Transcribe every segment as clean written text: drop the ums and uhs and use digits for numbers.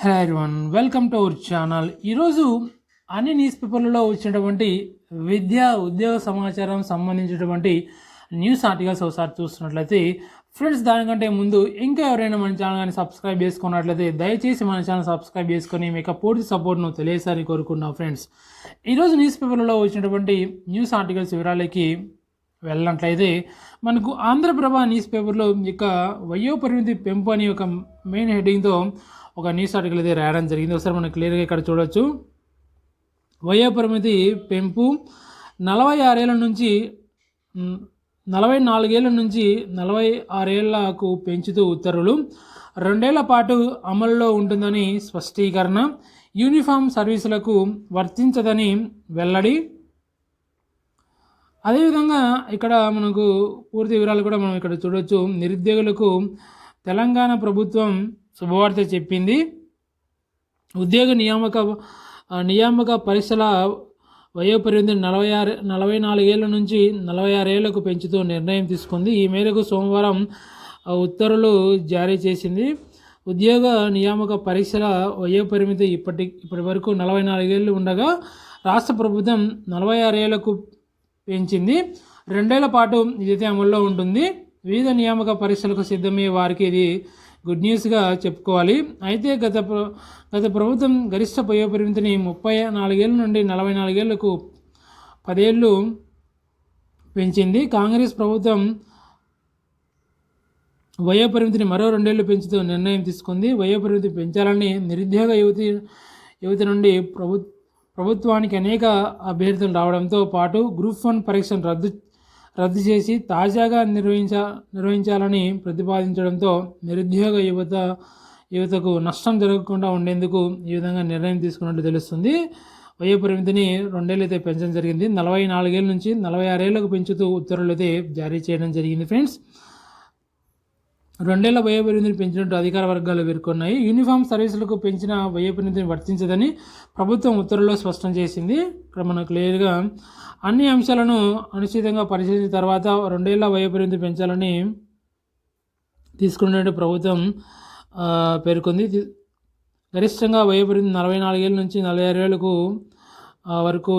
Hello everyone, welcome to our channel. ఈరోజు అన్ని news పేపర్లలో వచ్చినటువంటి విద్యా ఉద్యోగ సమాచారం సంబంధించినటువంటి న్యూస్ ఆర్టికల్స్ ఒకసారి చూస్తున్నట్లయితే ఫ్రెండ్స్, దానికంటే ముందు ఇంకా ఎవరైనా మన ఛానల్ కానీ సబ్స్క్రైబ్ చేసుకున్నట్లయితే దయచేసి మన ఛానల్ సబ్స్క్రైబ్ చేసుకొని మీకు పూర్తి సపోర్ట్ను తెలియజేయాలని కోరుకున్నాం. ఫ్రెండ్స్, ఈరోజు న్యూస్ పేపర్లలో వచ్చినటువంటి న్యూస్ ఆర్టికల్స్ వివరాలకి వెళ్ళినట్లయితే మనకు ఆంధ్రప్రభ న్యూస్ పేపర్లో ఇక వయోపరిమితి పెంపు అని ఒక మెయిన్ హెడ్డింగ్తో ఒక న్యూస్ ఆర్టికల్ అయితే రాయడం జరిగింది. ఒకసారి మనం క్లియర్గా ఇక్కడ చూడవచ్చు. వయోపరిమితి పెంపు 46 ఏళ్ళ నుంచి 44 ఏళ్ళ నుంచి 46 ఏళ్లకు పెంచుతూ ఉత్తర్వులు, 2 ఏళ్ల పాటు అమలులో ఉంటుందని స్పష్టీకరణ, యూనిఫామ్ సర్వీసులకు వర్తించదని వెల్లడి. అదేవిధంగా ఇక్కడ మనకు పూర్తి వివరాలు కూడా మనం ఇక్కడ చూడవచ్చు. నిరుద్యోగులకు తెలంగాణ ప్రభుత్వం శుభవార్త చెప్పింది. ఉద్యోగ నియామక పరీక్షల వయోపరిమితి 44 ఏళ్ల నుంచి 46 ఏళ్లకు పెంచుతూ నిర్ణయం తీసుకుంది. ఈ మేరకు సోమవారం ఉత్తర్వులు జారీ చేసింది. ఉద్యోగ నియామక పరీక్షల వయోపరిమితి ఇప్పటి వరకు 44 ఏళ్ళు ఉండగా రాష్ట్ర ప్రభుత్వం 46 ఏళ్లకు పెంచింది. 2 ఏళ్ల పాటు ఇదైతే అమల్లో ఉంటుంది. వివిధ నియామక పరీక్షలకు సిద్ధమయ్యే వారికి ఇది గుడ్ న్యూస్గా చెప్పుకోవాలి. అయితే గత ప్రభుత్వం గరిష్ట వయోపరిమితిని 34 ఏళ్ళ నుండి 44 ఏళ్లకు 10 ఏళ్ళు పెంచింది. కాంగ్రెస్ ప్రభుత్వం వయోపరిమితిని మరో 2 ఏళ్ళు పెంచుతూ నిర్ణయం తీసుకుంది. వయోపరిమితి పెంచాలని నిరుద్యోగ యువతి నుండి ప్రభుత్వానికి అనేక అభ్యర్థులు రావడంతో పాటు గ్రూప్ 1 పరీక్షను రద్దు చేసి తాజాగా నిర్వహించాలని ప్రతిపాదించడంతో నిరుద్యోగ యువతకు నష్టం జరగకుండా ఉండేందుకు ఈ విధంగా నిర్ణయం తీసుకున్నట్టు తెలుస్తుంది. వయోపరిమితిని 2 ఏళ్ళు అయితే పెంచడం జరిగింది. 44 ఏళ్ళ నుంచి 46 ఏళ్లకు పెంచుతూ ఉత్తర్వులు అయితే జారీ చేయడం జరిగింది. ఫ్రెండ్స్, 2 ఏళ్ల వయోపరిమితిని పెంచినట్టు అధికార వర్గాలు పేర్కొన్నాయి. యూనిఫామ్ సర్వీసులకు పెంచిన వయోపరిమితిని వర్తించదని ప్రభుత్వం ఉత్తర్వుల్లో స్పష్టం చేసింది. ఇక్కడ మనం క్లియర్గా అన్ని అంశాలను అనుచితంగా పరిశీలించిన తర్వాత 2 ఏళ్ల వయోపరిమితి పెంచాలని తీసుకున్నట్టు ప్రభుత్వం పేర్కొంది. గరిష్టంగా వయోపరిమితి 44 ఏళ్ళ నుంచి 46 ఏళ్లకు వరకు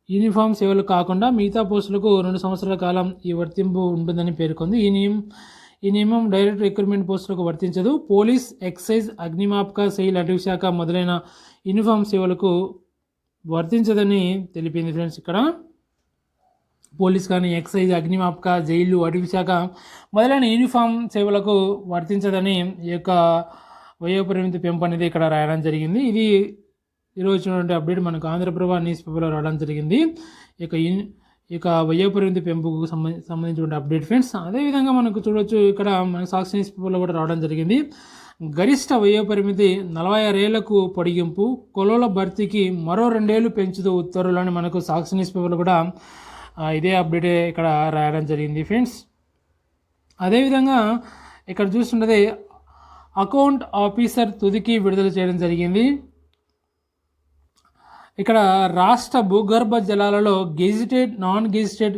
యూనిఫామ్ సేవలు కాకుండా మిగతా పోస్టులకు 2 సంవత్సరాల కాలం ఈ వర్తింపు ఉంటుందని పేర్కొంది. ఈ నియమం డైరెక్ట్ రిక్రూట్మెంట్ పోస్టులకు వర్తించదు. పోలీస్, ఎక్సైజ్, అగ్నిమాపక, సెయిల్, అటవీ శాఖ మొదలైన యూనిఫామ్ సేవలకు వర్తించదని తెలిపింది. ఫ్రెండ్స్, ఇక్కడ పోలీస్ కానీ, ఎక్సైజ్, అగ్నిమాపక, జైలు, అటవీ శాఖ మొదలైన యూనిఫామ్ సేవలకు వర్తించదని ఈ యొక్క వయోపరిమితి పెంపు అనేది ఇక్కడ రాయడం జరిగింది. ఇది ఈరోజు వచ్చినటువంటి అప్డేట్ మనకు ఆంధ్రప్రభ న్యూస్ పేపర్లో రావడం జరిగింది. ఇక వయోపరిమితి పెంపుకు సంబంధించిన అప్డేట్. ఫ్రెండ్స్, అదేవిధంగా మనకు చూడవచ్చు, ఇక్కడ మన సాక్షి న్యూస్ పేపర్లో కూడా రావడం జరిగింది. గరిష్ట వయోపరిమితి 46 ఏళ్లకు పొడిగింపు, కొలువుల భర్తీకి మరో 2 ఏళ్ళు పెంచుతూ ఉత్తర్వులని మనకు సాక్షి న్యూస్ పేపర్లో కూడా ఇదే అప్డేట్ ఇక్కడ రాయడం జరిగింది. ఫ్రెండ్స్, అదేవిధంగా ఇక్కడ చూస్తుంటే అకౌంట్ ఆఫీసర్ తుదికి విడుదల చేయడం జరిగింది. ఇక్కడ రాష్ట్ర భూగర్భ జలాలలో గెజిటెడ్, నాన్ గెజిటెడ్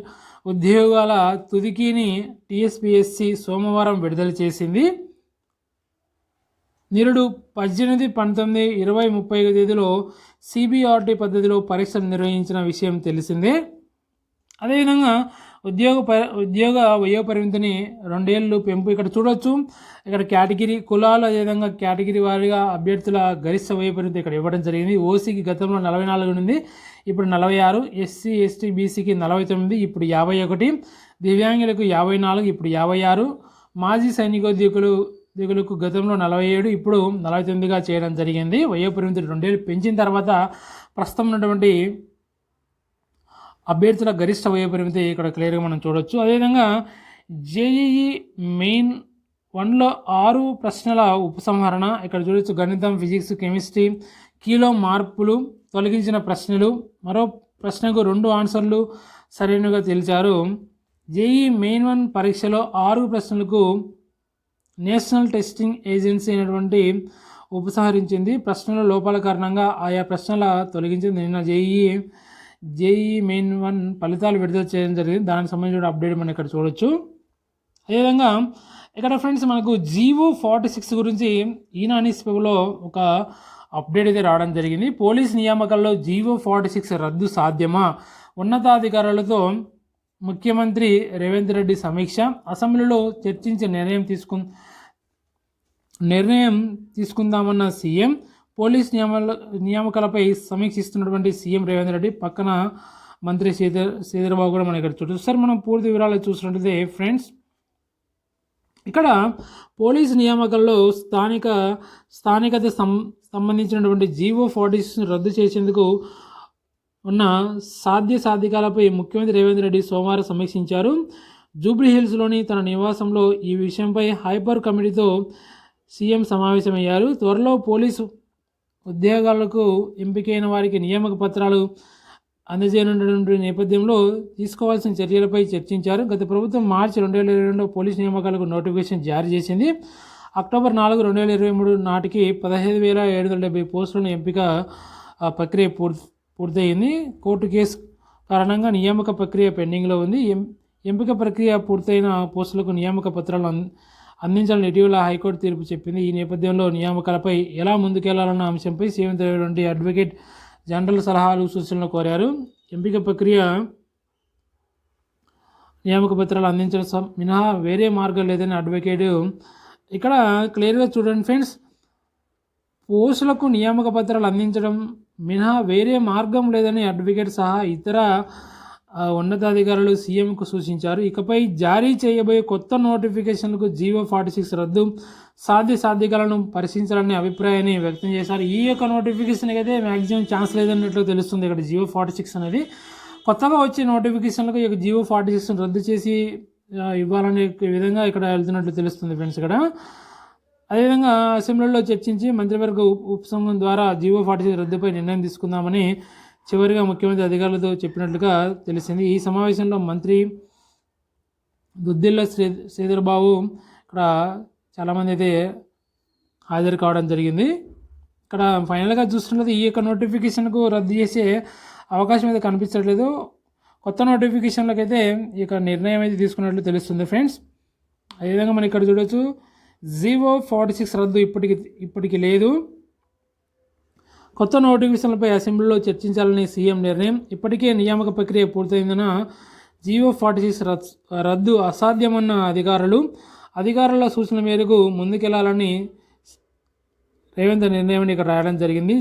ఉద్యోగాల తుదికిని టీఎస్పీఎస్సీ సోమవారం విడుదల చేసింది. నిరుడు 18, 19, 20, 30 తేదీలో సిబిఆర్టీ పద్ధతిలో పరీక్షలు నిర్వహించిన విషయం తెలిసిందే. అదేవిధంగా ఉద్యోగ వయోపరిమితిని 2 ఏళ్ళు పెంపు ఇక్కడ చూడవచ్చు. ఇక్కడ కేటగిరీ కులాలు, అదేవిధంగా కేటగిరీ వారీగా అభ్యర్థుల గరిష్ట వయోపరిమితి ఇక్కడ ఇవ్వడం జరిగింది. ఓసీకి గతంలో 44 ఉంది, ఇప్పుడు 46, ఎస్సీ, ఎస్టీ, బీసీకి 49, ఇప్పుడు 51, దివ్యాంగులకు 54, ఇప్పుడు 56, మాజీ సైనికోద్యోగులకు గతంలో 47, ఇప్పుడు 49గా చేయడం జరిగింది. వయోపరిమితి 2 ఏళ్ళు పెంచిన తర్వాత ప్రస్తుతం ఉన్నటువంటి అభ్యర్థుల గరిష్ట వయోపరిమితి ఇక్కడ క్లియర్గా మనం చూడవచ్చు. అదేవిధంగా జేఈఈ మెయిన్ 1లో 6 ప్రశ్నల ఉపసంహరణ ఇక్కడ చూడవచ్చు. గణితం, ఫిజిక్స్, కెమిస్ట్రీ కీలో మార్పులు, తొలగించిన ప్రశ్నలు, మరో ప్రశ్నకు 2 ఆన్సర్లు సరైనగా తెలిచారు. జేఈఈ మెయిన్ 1 పరీక్షలో 6 ప్రశ్నలకు నేషనల్ టెస్టింగ్ ఏజెన్సీ అయినటువంటి ఉపసంహరించింది. ప్రశ్నల లోపాల కారణంగా ఆయా ప్రశ్నల తొలగించింది. నిన్న జేఈఈ మెయిన్ 1 ఫలితాలు విడుదల చేయడం జరిగింది. దానికి సంబంధించిన అప్డేట్ మనం ఇక్కడ చూడొచ్చు. అదేవిధంగా ఇక్కడ ఫ్రెండ్స్ మనకు GO46 గురించి ఈనాడు న్యూస్ పేపర్లో ఒక అప్డేట్ అయితే రావడం జరిగింది. పోలీస్ నియామకాల్లో GO46 రద్దు సాధ్యమా? ఉన్నతాధికారులతో ముఖ్యమంత్రి రేవంత్ రెడ్డి సమీక్ష. అసెంబ్లీలో చర్చించి నిర్ణయం తీసుకుందామన్న సీఎం. పోలీస్ నియామకాలపై సమీక్షిస్తున్నటువంటి సీఎం రేవంత్ రెడ్డి, పక్కన మంత్రి శ్రీధర్బాబు కూడా మనం ఇక్కడ చూస్తారు. మనం పూర్తి వివరాలు చూసినట్లయితే ఫ్రెండ్స్, ఇక్కడ పోలీసు నియామకాల్లో స్థానికత సంబంధించినటువంటి GO46 రద్దు చేసేందుకు ఉన్న సాధ్యాసాధికాలపై ముఖ్యమంత్రి రేవంత్ రెడ్డి సోమవారం సమీక్షించారు. జూబ్లీ హిల్స్లోని తన నివాసంలో ఈ విషయంపై హైపర్ కమిటీతో సీఎం సమావేశమయ్యారు. త్వరలో పోలీసు ఉద్యోగాలకు ఎంపికైన వారికి నియామక పత్రాలు అందజేయనున్నటువంటి నేపథ్యంలో తీసుకోవాల్సిన చర్యలపై చర్చించారు. గత ప్రభుత్వం మార్చి 2022 పోలీసు నియామకాలకు నోటిఫికేషన్ జారీ చేసింది. అక్టోబర్ 4, 2023 నాటికి 15,770 పోస్టులను ఎంపిక ప్రక్రియ పూర్తయింది. కోర్టు కేసు కారణంగా నియామక ప్రక్రియ పెండింగ్లో ఉంది. ఎంపిక ప్రక్రియ పూర్తయిన పోస్టులకు నియామక పత్రాలు అందించాలని ఇటీవల హైకోర్టు తీర్పు చెప్పింది. ఈ నేపథ్యంలో నియామకాలపై ఎలా ముందుకెళ్లాలన్న అంశంపై సీఎం అడ్వకేట్ జనరల్ సలహాలు సూచనలు కోరారు. ఎంపిక ప్రక్రియ నియామక పత్రాలు అందించడం మినహా వేరే మార్గం లేదని అడ్వకేట్ ఇక్కడ క్లియర్గా చూడండి ఫ్రెండ్స్. పోస్టులకు నియామక పత్రాలు అందించడం మినహా వేరే మార్గం లేదని అడ్వకేట్ సహా ఇతర ఉన్నతాధికారులు సీఎంకు సూచించారు. ఇకపై జారీ చేయబోయే కొత్త నోటిఫికేషన్లకు GO46 రద్దు సాధ్యకాలను పరిశీలించాలనే అభిప్రాయాన్ని వ్యక్తం చేశారు. ఈ యొక్క నోటిఫికేషన్కి అయితే మ్యాక్సిమం ఛాన్స్ లేదన్నట్లు తెలుస్తుంది. ఇక్కడ GO46 అనేది కొత్తగా వచ్చే నోటిఫికేషన్లకు ఈ యొక్క GO46 రద్దు చేసి ఇవ్వాలనే విధంగా ఇక్కడ వెళ్తున్నట్లు తెలుస్తుంది ఫ్రెండ్స్. ఇక్కడ అదేవిధంగా అసెంబ్లీలో చర్చించి మంత్రివర్గ ఉపసంఘం ద్వారా GO46 రద్దుపై నిర్ణయం తీసుకుందామని చివరిగా ముఖ్యమంత్రి అధికారులతో చెప్పినట్లుగా తెలిసింది. ఈ సమావేశంలో మంత్రి దుద్దిల్ల శ్రీధర్బాబు ఇక్కడ చాలామంది అయితే హాజరు కావడం జరిగింది. ఇక్కడ ఫైనల్గా చూస్తున్నది ఈ యొక్క నోటిఫికేషన్కు రద్దు చేసే అవకాశం అయితే కనిపించట్లేదు. కొత్త నోటిఫికేషన్లకు అయితే ఈ యొక్క నిర్ణయం అయితే తీసుకున్నట్లు తెలుస్తుంది ఫ్రెండ్స్. అదేవిధంగా మనం ఇక్కడ చూడవచ్చు GO46 రద్దు ఇప్పటికి లేదు. కొత్త నోటిఫికేషన్లపై అసెంబ్లీలో చర్చించాలని సీఎం నిర్ణయం. ఇప్పటికే నియామక ప్రక్రియ పూర్తయిందన్న GO46 రద్దు అసాధ్యమన్న అధికారుల సూచన మేరకు ముందుకెళ్లాలని రేవంత్ నిర్ణయం ఇక్కడ రాయడం జరిగింది.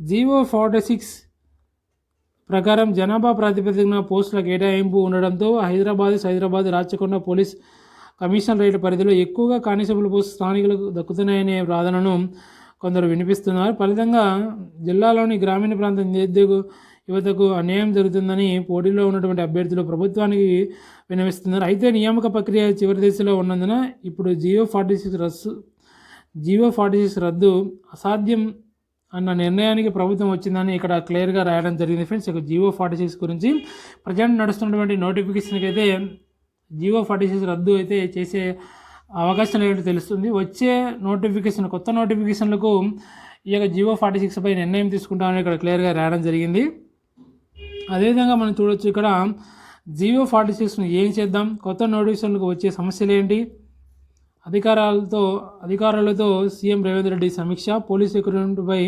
GO46 ప్రకారం జనాభా ప్రాతిపదికన పోస్టుల కేటాయింపు ఉండడంతో హైదరాబాద్ రాచకొండ పోలీస్ కమిషనరేట్ పరిధిలో ఎక్కువగా కానిస్టేబుల్ పోస్టు స్థానికులకు దక్కుతున్నాయనే వాదనను కొందరు వినిపిస్తున్నారు. ఫలితంగా జిల్లాలోని గ్రామీణ ప్రాంత నిరుద్యోగ యువతకు అన్యాయం జరుగుతుందని పోటీలో ఉన్నటువంటి అభ్యర్థులు ప్రభుత్వానికి విన్నవిస్తున్నారు. అయితే నియామక ప్రక్రియ చివరి దశలో ఉన్నందున ఇప్పుడు GO46 రద్దు అసాధ్యం అన్న నిర్ణయానికి ప్రభుత్వం వచ్చిందని ఇక్కడ క్లియర్గా రాయడం జరిగింది ఫ్రెండ్స్. ఇక GO46 గురించి ప్రజెంట్ నడుస్తున్నటువంటి నోటిఫికేషన్కి అయితే GO46 రద్దు అయితే చేసే అవకాశం లేదంటే తెలుస్తుంది. వచ్చే కొత్త నోటిఫికేషన్లకు ఈ యొక్క GO46 పై నిర్ణయం తీసుకుంటామని ఇక్కడ క్లియర్గా రాయడం జరిగింది. అదేవిధంగా మనం చూడవచ్చు ఇక్కడ GO46ను ఏం చేద్దాం, కొత్త నోటిఫికేషన్లకు వచ్చే సమస్యలు ఏంటి, అధికారులతో సీఎం రేవంత్ రెడ్డి సమీక్ష, పోలీస్ రిక్రూట్మెంట్పై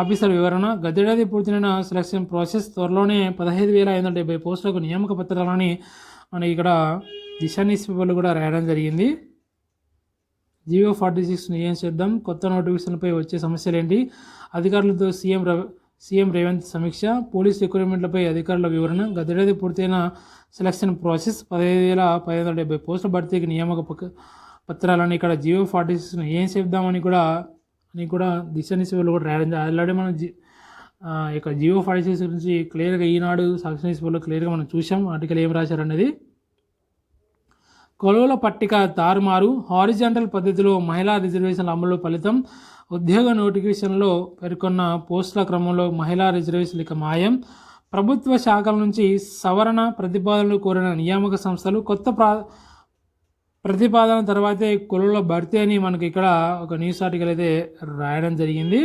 ఆఫీసర్ వివరణ, గతేడాది పూర్తయిన సెలక్షన్ ప్రాసెస్, త్వరలోనే 15,570 పోస్టులకు నియామక పత్రాలని మనకి ఇక్కడ న్యూస్ పేపర్లు కూడా రాయడం జరిగింది. GO46ను ఏం చేద్దాం, కొత్త నోటిఫికేషన్లపై వచ్చే సమస్యలు ఏంటి, అధికారులతో సీఎం రేవంత్ సమీక్ష, పోలీస్ రిక్రూట్మెంట్లపై అధికారుల వివరణ, గతేడాది పూర్తయిన సెలక్షన్ ప్రాసెస్, 15,570 పోస్టుల భర్తీకి నియామక పత్రాలని ఇక్కడ GO46ను ఏం చేద్దామని కూడా న్యూస్ పేపర్లు కూడా రాయడం. ఆల్రెడీ మనం ఇక GO46 గురించి క్లియర్గా ఈనాడు సాక్షి న్యూస్ పేపర్లో క్లియర్గా మనం చూసాం ఆర్టికల్ ఏం రాశారనేది. కొలువుల పట్టిక తారుమారు, హారిజాంటల్ పద్ధతిలో మహిళా రిజర్వేషన్ల అమలు ఫలితం, ఉద్యోగ నోటిఫికేషన్లో పేర్కొన్న పోస్టుల క్రమంలో మహిళా రిజర్వేషన్లు ఇక మాయం, ప్రభుత్వ శాఖల నుంచి సవరణ ప్రతిపాదనలు కోరిన నియామక సంస్థలు, కొత్త ప్రతిపాదన తర్వాతే కొలువుల భర్తీ అని మనకి ఇక్కడ ఒక న్యూస్ ఆర్టికల్ అయితే రాయడం జరిగింది.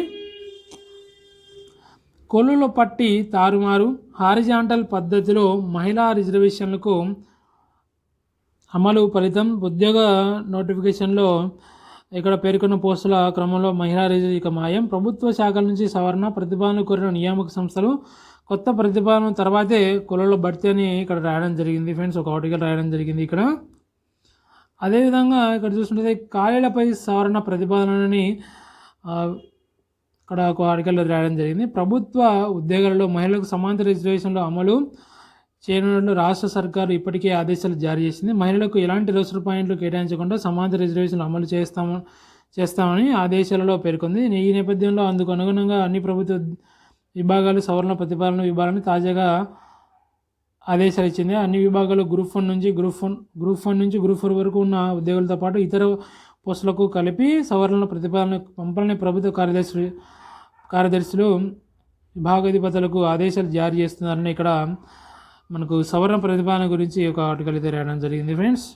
కొలువుల పట్టి తారుమారు, హారిజాంటల్ పద్ధతిలో మహిళా రిజర్వేషన్లకు అమలు ఫలితం ఉద్యోగ నోటిఫికేషన్లో ఇక్కడ పేర్కొన్న పోస్టుల క్రమంలో మహిళా రిజర్వ్ ఇక మాయం. ప్రభుత్వ శాఖల నుంచి సవరణ ప్రతిపాదనలు కోరిన నియామక సంస్థలు కొత్త ప్రతిపాదన తర్వాతే కులలో భర్తీ అని ఇక్కడ రాయడం జరిగింది ఫ్రెండ్స్. ఒక ఆర్టికల్ రాయడం జరిగింది ఇక్కడ. అదేవిధంగా ఇక్కడ చూస్తుంటే ఖాళీలపై సవరణ ప్రతిపాదనని ఇక్కడ ఒక ఆర్టికల్లో రాయడం జరిగింది. ప్రభుత్వ ఉద్యోగాలలో మహిళలకు సమాంతర రిజర్వేషన్లు అమలు చేయనున్నట్లు రాష్ట్ర సర్కారు ఇప్పటికే ఆదేశాలు జారీ చేసింది. మహిళలకు ఎలాంటి రిజర్వ్ పాయింట్లు కేటాయించకుండా సమాంతర రిజర్వేషన్లు అమలు చేస్తామని ఆదేశాలలో పేర్కొంది. ఈ నేపథ్యంలో అందుకు అనుగుణంగా అన్ని ప్రభుత్వ విభాగాలు సవరణ ప్రతిపాదన విభాగాన్ని తాజాగా ఆదేశాలు ఇచ్చింది. అన్ని విభాగాలు గ్రూప్ 1 నుంచి గ్రూప్ 4 వరకు ఉన్న ఉద్యోగులతో పాటు ఇతర పోస్టులకు కలిపి సవరణ ప్రతిపాదన పంపాలని ప్రభుత్వ కార్యదర్శులు విభాగాధిపతులకు ఆదేశాలు జారీ చేస్తున్నారని ఇక్కడ మనకు సవరణ ప్రతిపాదన గురించి ఒక ఆర్టికల్ అయితే రాయడం జరిగింది ఫ్రెండ్స్.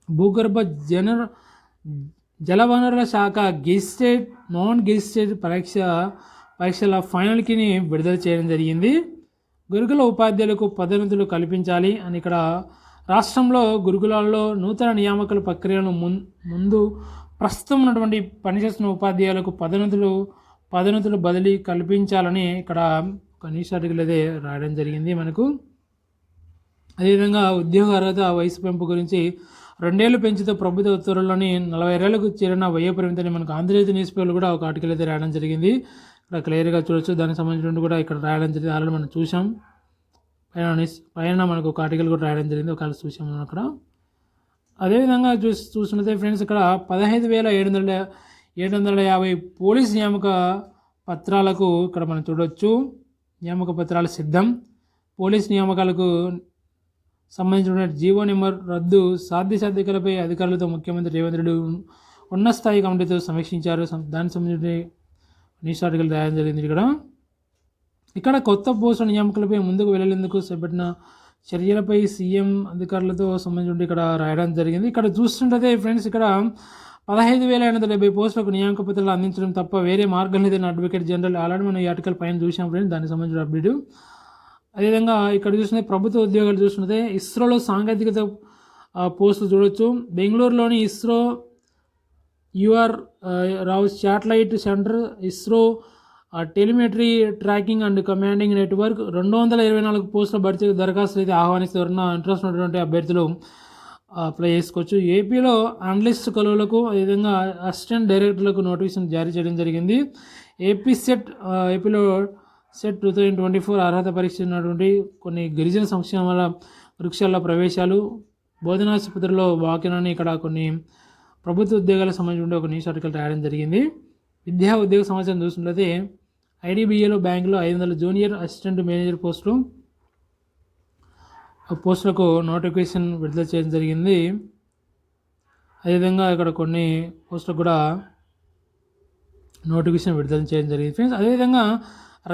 భూగర్భ జలవనరుల శాఖ గెజిటెడ్ నాన్ గెజిటెడ్ పరీక్షల ఫైనల్కి విడుదల చేయడం జరిగింది. గురుకుల ఉపాధ్యాయులకు పదోన్నతులు కల్పించాలి అని ఇక్కడ రాష్ట్రంలో గురుకులాల్లో నూతన నియామకాల ప్రక్రియలను ముందు ప్రస్తుతం ఉన్నటువంటి పనిచేస్తున్న ఉపాధ్యాయులకు పదోన్నతులు బదిలీ కల్పించాలని ఇక్కడ ఒక న్యూస్ ఆర్టికల్ అయితే రాయడం జరిగింది మనకు. అదేవిధంగా ఉద్యోగ అర్హత వయసు పెంపు గురించి 2 ఏళ్ళు పెంచుతూ ప్రభుత్వ ఉత్తర్వుల్లోని 40 ఏళ్లకు చేరిన వయో పరిమితిని మనకు ఆంధ్రజ్యోతి న్యూస్ పేపర్లో కూడా ఒక ఆర్టికల్ అయితే రాయడం జరిగింది. ఇక్కడ క్లియర్గా చూడొచ్చు. దానికి సంబంధించిన కూడా ఇక్కడ రాయడం జరిగింది. ఆల్రెడీ మనం చూసాం. పైన మనకు ఒక ఆర్టికల్ కూడా రాయడం జరిగింది. ఒకవేళ చూసాం మనం అక్కడ. అదేవిధంగా చూసినట్లయితే ఫ్రెండ్స్ ఇక్కడ 15,750 పోలీస్ నియామక పత్రాలకు ఇక్కడ మనం చూడవచ్చు. నియామక పత్రాలు సిద్ధం. పోలీస్ నియామకాలకు సంబంధించిన జీవో నెంబర్ రద్దు సాధ్యతలపై అధికారులతో ముఖ్యమంత్రి రేవంత్ రెడ్డి ఉన్నత స్థాయి కమిటీతో సమీక్షించారు. దానికి సంబంధించిన న్యూస్ ఆర్టికల్ రాయడం జరిగింది. ఇక్కడ కొత్త పోస్టుల నియామకాలపై ముందుకు వెళ్ళేందుకు చేపట్టిన చర్యలపై సీఎం అధికారులతో సంబంధించి ఇక్కడ రాయడం జరిగింది. ఇక్కడ చూస్తుంటే ఫ్రెండ్స్ ఇక్కడ 15,870 పోస్టులకు నియామక పత్రాలు అందించడం తప్ప వేరే మార్గం లేదని అడ్వకేట్ జనరల్ ఆల్రెడీ మనం ఈ ఆర్టికల్ పైన చూసాం ఫ్రెండ్స్. దానికి సంబంధించిన అప్డేట్. అదేవిధంగా ఇక్కడ చూసినది ప్రభుత్వ ఉద్యోగాలు చూసినదే ఇస్రోలో సాంకేతికత పోస్టులు చూడవచ్చు. బెంగళూరులోని ISRO U R Rao satellite centre ISRO telemetry tracking and commanding network 224 పోస్టుల భర్తీ దరఖాస్తులు అయితే ఆహ్వానిస్తున్న ఇంట్రెస్ట్ ఉన్నటువంటి అభ్యర్థులు అప్లై చేసుకోవచ్చు. ఏపీలో అనలిస్ట్ కొలువులకు అదేవిధంగా అసిస్టెంట్ డైరెక్టర్లకు నోటిఫికేషన్ జారీ చేయడం జరిగింది. ఏపీలో సెట్ 2024 అర్హత పరీక్ష ఉన్నటువంటి కొన్ని గిరిజన సంక్షేమాల వృక్షాల ప్రవేశాలు బోధనాసుపత్రిలో వాకినని ఇక్కడ కొన్ని ప్రభుత్వ ఉద్యోగాలకు సంబంధించిన ఒక న్యూస్ ఆర్టికల్ రాయడం జరిగింది. విద్యా ఉద్యోగ సమాచారం చూసినట్లయితే ఐడిబిఐలో బ్యాంకులో 500 జూనియర్ అసిస్టెంట్ మేనేజర్ పోస్టులకు నోటిఫికేషన్ విడుదల చేయడం జరిగింది. అదేవిధంగా ఇక్కడ కొన్ని పోస్టులకు కూడా నోటిఫికేషన్ విడుదల చేయడం జరిగింది ఫ్రెండ్స్. అదేవిధంగా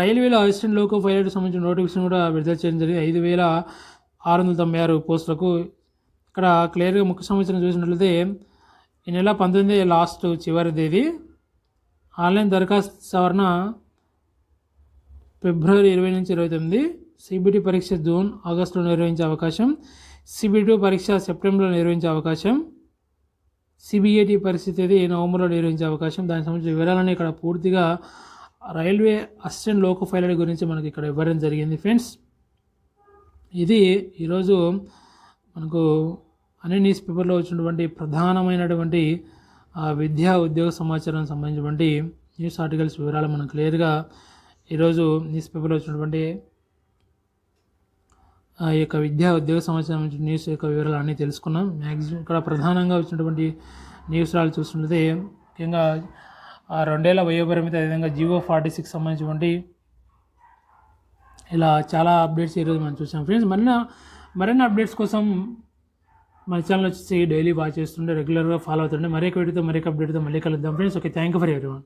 రైల్వేలో అసిస్టెంట్ లోకో పైలట్ సంబంధించిన నోటిఫికేషన్ కూడా విడుదల చేయడం జరిగింది. 5,696 పోస్టులకు. ఇక్కడ క్లియర్గా ముఖ్య సంవత్సరం చూసినట్లయితే ఈ నెల 19 లాస్ట్ చివరి తేదీ. ఆన్లైన్ దరఖాస్తు సవరణ ఫిబ్రవరి 20 నుంచి 29. సిబిటి పరీక్ష జూన్ ఆగస్టులో నిర్వహించే అవకాశం. సిబిటి పరీక్ష సెప్టెంబర్లో నిర్వహించే అవకాశం. సిబిఐటి పరిస్థితి అది నవంబర్లో నిర్వహించే అవకాశం. దానికి సంబంధించిన వివరాలని ఇక్కడ పూర్తిగా రైల్వే అసిస్టెంట్ లోకో పైలట్ గురించి మనకి ఇక్కడ ఇవ్వడం జరిగింది ఫ్రెండ్స్. ఇది ఈరోజు మనకు అన్ని న్యూస్ పేపర్లో వచ్చినటువంటి ప్రధానమైనటువంటి విద్యా ఉద్యోగ సమాచారం సంబంధించినటువంటి న్యూస్ ఆర్టికల్స్ వివరాలు మనం క్లియర్గా ఈరోజు న్యూస్ పేపర్లో వచ్చినటువంటి ఈ యొక్క విద్యా ఉద్యోగ సమాచారం న్యూస్ యొక్క వివరాలు అన్నీ తెలుసుకున్నాం. మ్యాక్సిమం ఇక్కడ ప్రధానంగా వచ్చినటువంటి న్యూస్ రాలు చూస్తుంటే ముఖ్యంగా 2 ఏళ్ల వయోపరిమితి అదేవిధంగా జీవో 46 సంబంధించినటువంటి ఇలా చాలా అప్డేట్స్ ఈరోజు మనం చూసాం ఫ్రెండ్స్. మరిన్ని అప్డేట్స్ కోసం మన ఛానల్ వచ్చేసి డైలీ వాచ్ చేస్తుంటే రెగ్యులర్గా ఫాలో అవుతుండే మరొక వీడియోతో మరొక అప్డేట్తో మళ్ళీ కలుద్దాం friends. Okay, thank you for everyone.